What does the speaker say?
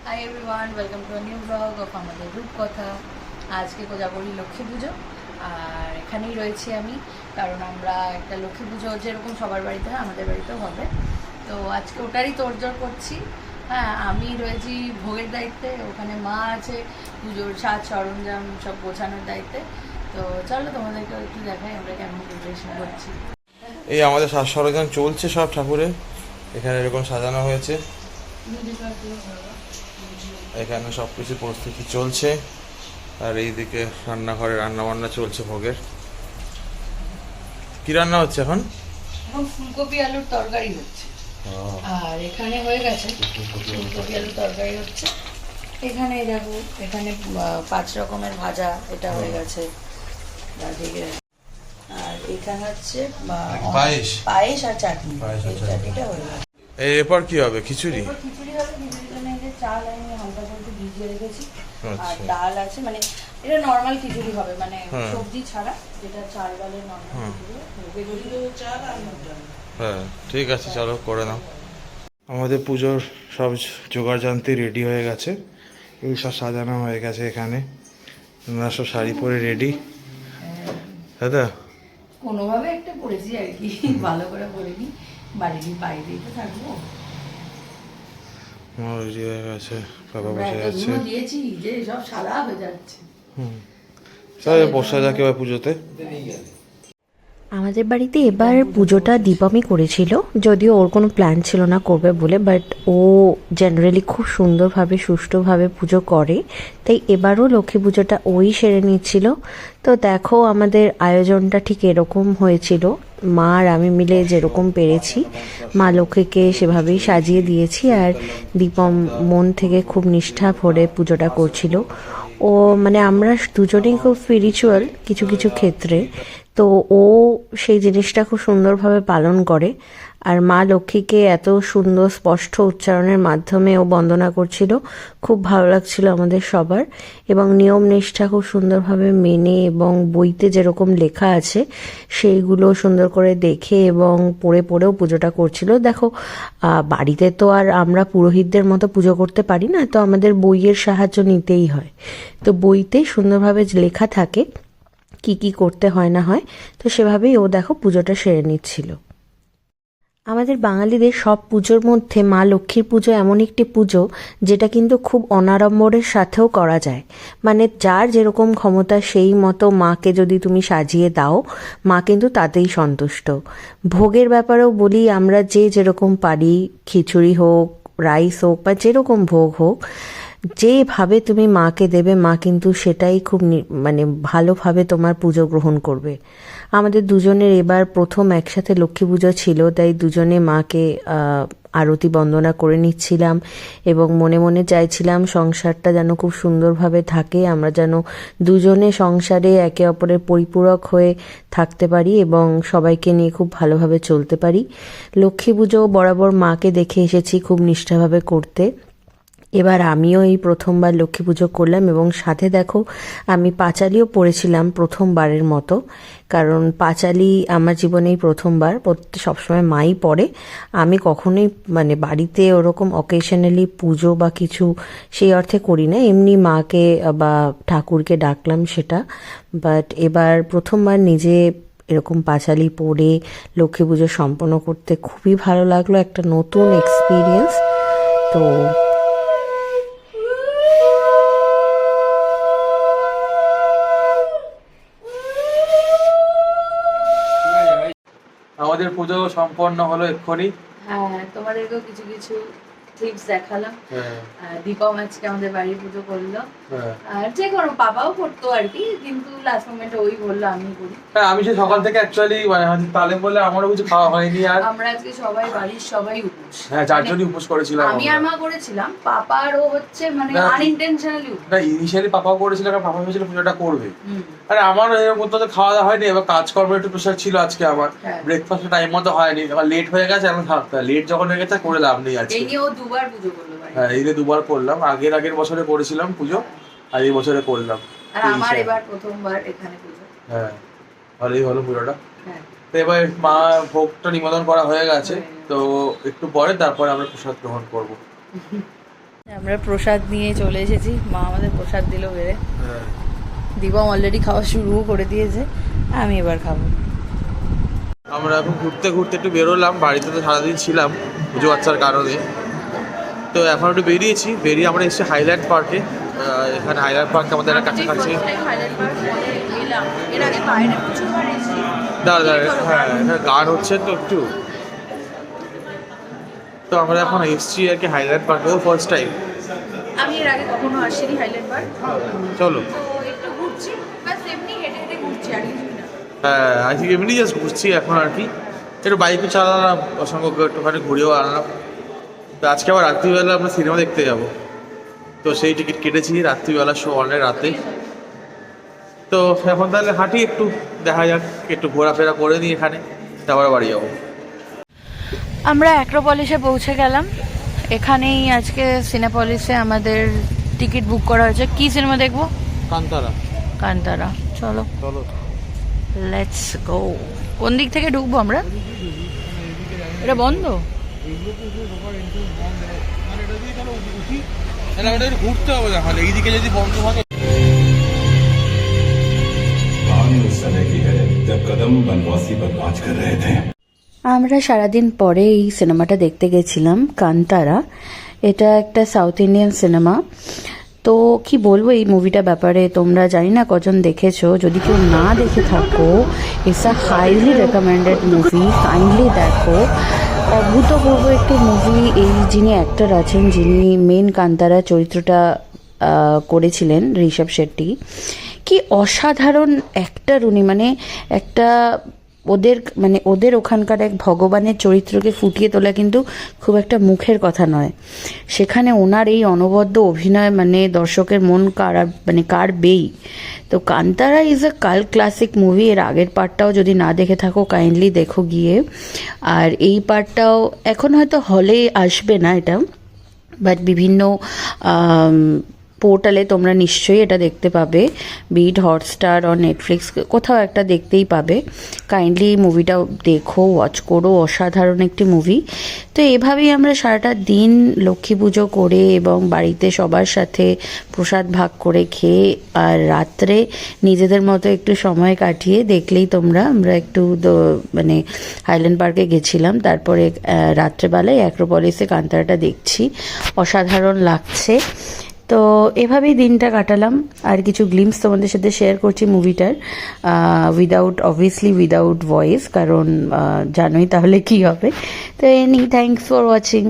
Hi everyone, welcome to new blog of আমাদের রূপকথা। আজকে কোজাগরী লক্ষ্মী পুজো, আর এখানেই রয়েছি আমি, কারণ আমরা একটা লক্ষ্মী পুজো যেরকম সবার বাড়িতে হয় আমাদের বাড়িতেও হবে। তো আজকে ওটারই তোড়জোড় করছি। হ্যাঁ, আমি রয়েছি ভোগের দায়িত্বে, ওখানে মা আছে পুজোর সাজ সরঞ্জাম সব গোছানোর দায়িত্বে। তো চলো তোমাদেরকে একটু দেখাই আমরা কেমন প্রিপারেশন করছি। এই আমাদের সাজ সরঞ্জাম চলছে সব ঠাকুরে, এখানে এরকম সাজানো হয়েছে, এখানে সব কিছু প্রস্তুতি চলছে। আর এইদিকে রান্নাঘরে রান্না বান্না চলছে ভোগের। কি রান্না হচ্ছে এখন? এখন ফুলকপি আলুর তরকারি হচ্ছে, আর এখানে হয়ে গেছে ফুলকপি আলুর তরকারি হচ্ছে। এখানে দেখো, এখানে 5 রকমের ভাজা, এটা হয়ে গেছে। আর এখানে হচ্ছে পায়েস আর চাটনি, এই চাটনিটা হয়ে গেছে। এরপর কি হবে? খিচুড়ি? এরপর খিচুড়ি হবে। খিচুড়ির জন্য এই যে চাল আমি হালকা করে একটু ভিজিয়ে রেখেছি, আর আচ্ছা। ডাল আছে, মানে এটা নর্মাল খিচুড়ি হবে, মানে সবজি ছাড়া, যেটা চাল ডালের নর্মাল খিচুড়ি। হ্যাঁ ঠিক আছে, চলো করে নাও। আমাদের পুজোর সব জোগাড় জানতে রেডি হয়ে গেছে, এই সব সাজানো হয়ে গেছে। এখানে আমরা সব শাড়ি পরে রেডি, দাদা কোনোভাবে একটা করেছি আর কি, ভালো করে করিনি, বাড়ির বাইরেই তো থাকবো। রেডি হয়ে গেছে, বাবা আমরা বসে এত যাচ্ছে। ধুনো দিয়েছি যে সব সাদা হয়ে যাচ্ছে। চল বসা যাক এবার পুজোতে। আমাদের বাড়িতে এবার পুজোটা দীপমই করেছিল, যদিও ওর কোনো প্ল্যান ছিল না করবে বলে, বাট ও জেনারেলি খুব সুন্দরভাবে সুষ্ঠুভাবে পুজো করে, তাই এবারও লক্ষ্মী পুজোটা ওই সেরে নিচ্ছিল। তো দেখো আমাদের আয়োজনটা ঠিক এরকম হয়েছিল, মা আর আমি মিলে যেরকম পেরেছি মা লক্ষ্মীকে সেভাবেই সাজিয়ে দিয়েছি। আর দীপম মন থেকে খুব নিষ্ঠা ভরে পুজোটা করছিল। ও মানে আমরা দুজনেই খুব স্পিরিচুয়াল কিছু কিছু ক্ষেত্রে, তো ও সেই জিনিসটা খুব সুন্দরভাবে পালন করে। আর মা লক্ষ্মীকে এত সুন্দর স্পষ্ট উচ্চারণের মাধ্যমে ও বন্দনা করছিল, খুব ভালো লাগছিল আমাদের সবার। এবং নিয়ম নিষ্ঠা খুব সুন্দরভাবে মেনে এবং বইতে যেরকম লেখা আছে সেইগুলো সুন্দর করে দেখে এবং পড়ে পড়েও পুজোটা করছিল। দেখো বাড়িতে তো আর আমরা পুরোহিতদের মতো পুজো করতে পারি না, তো আমাদের বইয়ের সাহায্য নিতেই হয়। তো বইতে সুন্দরভাবে লেখা থাকে কি কি করতে হয় না হয়, তো সেভাবেই ও দেখো পুজোটা সেরে নিচ্ছিল। আমাদের বাঙালিদের সব পুজোর মধ্যে মা লক্ষ্মীর পুজো এমন একটি পুজো যেটা কিন্তু খুব অনাড়ম্বরের সাথেও করা যায়। মানে যার যেরকম ক্ষমতা সেই মতো মাকে যদি তুমি সাজিয়ে দাও, মা কিন্তু তাতেই সন্তুষ্ট। ভোগের ব্যাপারেও বলি, আমরা যে যেরকম পারি, খিচুড়ি হোক, রাইস হোক বা যেরকম ভোগ হোক, যেভাবে তুমি মাকে দেবে মা কিন্তু সেটাই খুব মানে ভালোভাবে তোমার পুজো গ্রহণ করবে। আমাদের দুজনের এবার প্রথম একসাথে লক্ষ্মী পুজো ছিল, তাই দুজনে মাকে আরতি বন্দনা করে নিচ্ছিলাম এবং মনে মনে চাইছিলাম সংসারটা যেন খুব সুন্দরভাবে থাকে, আমরা যেন দুজনে সংসারে একে অপরের পরিপূরক হয়ে থাকতে পারি এবং সবাইকে নিয়ে খুব ভালোভাবে চলতে পারি। লক্ষ্মী পুজো বরাবর মাকে দেখে এসেছি খুব নিষ্ঠাভাবে করতে। এবার আমিও এই প্রথমবার লক্ষ্মী পুজো করলাম এবং সাথে দেখো আমি পাঁচালিও পড়েছিলাম প্রথমবারের মতো, কারণ পাঁচালি আমার জীবনেই প্রথমবার। সবসময় মাই পড়ে, আমি কখনোই মানে বাড়িতে ওরকম অকেশনালি পুজো বা কিছু সেই অর্থে করি না, এমনি মাকে বা ঠাকুরকে ডাকলাম সেটা। বাট এবার প্রথমবার নিজে এরকম পাঁচালি পড়ে লক্ষ্মী পুজো সম্পন্ন করতে খুবই ভালো লাগলো, একটা নতুন এক্সপিরিয়েন্স। তো আমাদের পুজো সম্পন্ন হলো এক্ষুনি। হ্যাঁ, তোমাদেরকেও কিছু কিছু টিপস দেখালাম। দীপম আজকে আমাদের বাড়ির পুজো করলো, আর যে কোনো পাপাও করতো আর কি, কিন্তু লাস্ট মোমেন্টে ওই বললো আমি করি। হ্যাঁ, আমি সেই সকাল থেকে অ্যাকচুয়ালি মানে তালে বলে আমারও কিছু খাওয়া হয়নি। আর আমরা আজকে সবাই বাড়ির সবাই উপোস, হ্যাঁ 4 জনই উপোস করেছিলাম। আমি আর মা করেছিলাম, পাপারও হচ্ছে মানে আনইনটেনশনালি উপোস। না, ইনিশিয়ালি পাপাও করেছিল, কারণ পাপা ভেবেছিল পুজোটা করবে। আরে আমার এর মধ্যে তো খাওয়া দাওয়া হয়নি, এবার কাজকর্মের একটু প্রেশার ছিল আজকে আমার, ব্রেকফাস্ট টাইম মতো হয়নি, এবার লেট হয়ে গেছে। এখন থাকতে লেট যখন হয়ে গেছে করে লাভ নেই আজকে। এই নিয়ে ও দুবার পুজো করলো বাড়িতে। হ্যাঁ, এই 2বার করলাম, আগের বছরে করেছিলাম পুজো, আর এই বছরে করলাম। আর আমার এবার প্রথমবার এখানে পুজো। হ্যাঁ, ভালোই হলো পুজোটা। হ্যাঁ, তো এবার মা ভোগটা নিবেদন করা হয়ে গেছে, তো একটু পরে তারপরে আমরা প্রসাদ গ্রহণ করবো। আমরা প্রসাদ নিয়ে চলে এসেছি, মা আমাদের প্রসাদ দিল বেড়ে। দিবম অলরেডি খাওয়া শুরুও করে দিয়েছে, আমি এবার খাবো। আমরা এখন ঘুরতে ঘুরতে একটু বেরোলাম, বাড়িতে তো সারাদিন ছিলাম পুজো বাচ্চার কারণে। তো এখন একটু বেরিয়ে আমরা এসেছি হাইল্যান্ড পার্কে। এখানে হাইল্যান্ড পার্ক আমাদের কাছাকাছি। দাঁড়া হ্যাঁ, এখানে গান হচ্ছে তো একটু। তো আমরা এখন এসেছি আর কি হাইল্যান্ড পার্কে, ও ফার্স্ট টাইম। আমি এর আগে কখনো আসিনি হাইল্যান্ড পার্ক। চলো তো একটু ঘুরছি, বাস এমনি হেঁটে হেঁটে ঘুরছি, আর কিছুই না। হ্যাঁ, আই থিঙ্ক এমনি জাস্ট ঘুরছি এখন আর কি। একটু বাইকও চালালাম, অসংখ্য একটুখানি ঘুরেও আনলাম। তো আজকে আবার রাত্রিবেলা আমরা সিনেমা দেখতে যাব, তো সেই টিকিট কেটেছি, রাত্রিবেলা শো অনেক রাতে। তো এখন তাহলে হাঁটি একটু, দেখা যাক, একটু ঘোরাফেরা করে নিই এখানে, তারপরে বাড়ি যাবো। আমরা অ্যাক্রোপলিসে পৌঁছে গেলাম। এখানেই আজকে সিনেপলিসে আমাদের টিকিট বুক করা হয়েছে। কি সিনেমা দেখবো? কান্তারা। চলো চলো, লেটস গো। কোন দিক থেকে ঢুকবো আমরা? এটা বন্ধ? ঘুরতে হবে তাহলে, এইদিকে যদি বন্ধ থাকে। उस समय की है जब कदम बनवासी पर नाच कर रहे थे। আমরা সারাদিন পরে এই সিনেমাটা দেখতে গেছিলাম, কান্তারা। এটা একটা সাউথ ইন্ডিয়ান সিনেমা। তো কি বলবো এই মুভিটার ব্যাপারে, তোমরা জানি না কজন দেখেছো, যদি কেউ না দেখে থাকো, it's a highly recommended movie, kindly দেখো। অভূতপূর্ব একটি মুভি। এই যিনি অ্যাক্টর আছেন, যিনি মেন কান্তারা চরিত্রটা করেছিলেন, ঋষভ শেট্টি, কি অসাধারণ অ্যাক্টর উনি। মানে একটা ওদের ওখানকার এক ভগবানের চরিত্রকে ফুটিয়ে তোলা কিন্তু খুব একটা মুখের কথা নয়। সেখানে ওনার এই অনবদ্য অভিনয়, মানে দর্শকের মন কাড়বেই। তো Kantara is a cult classic movie. এর আগের পার্টটাও যদি না দেখে থাকো, কাইন্ডলি দেখো গিয়ে। আর এই পার্টটাও এখন হয়তো হলে আসবে না এটা, বাট বিভিন্ন পোর্টালে তোমরা নিশ্চয়ই এটা দেখতে পাবে, বিট হটস্টার আর নেটফ্লিক্স, কোথাও একটা দেখতেই পাবে। কাইন্ডলি মুভিটা দেখো, ওয়াচ করো, অসাধারণ একটি মুভি। তো এভাবেই আমরা সারাটা দিন লক্ষ্মী পুজো করে এবং বাড়িতে সবার সাথে প্রসাদ ভাগ করে খেয়ে আর রাত্রে নিজেদের মতো একটু সময় কাটিয়ে দেখলেই তোমরা, আমরা একটু মানে হাইল্যান্ড পার্কে গেছিলাম, তারপরে রাত্রেবেলায় অ্যাক্রোপলিসে কান্তারাটা দেখছি, অসাধারণ লাগছে। তো এভাবেই দিনটা কাটালাম। আর কিছু গ্লিমস তোমাদের সাথে শেয়ার করছি মুভিটার, উইদাউট ভয়েস, কারণ জানোই তাহলে কি হবে। তো থ্যাংকস ফর ওয়াচিং।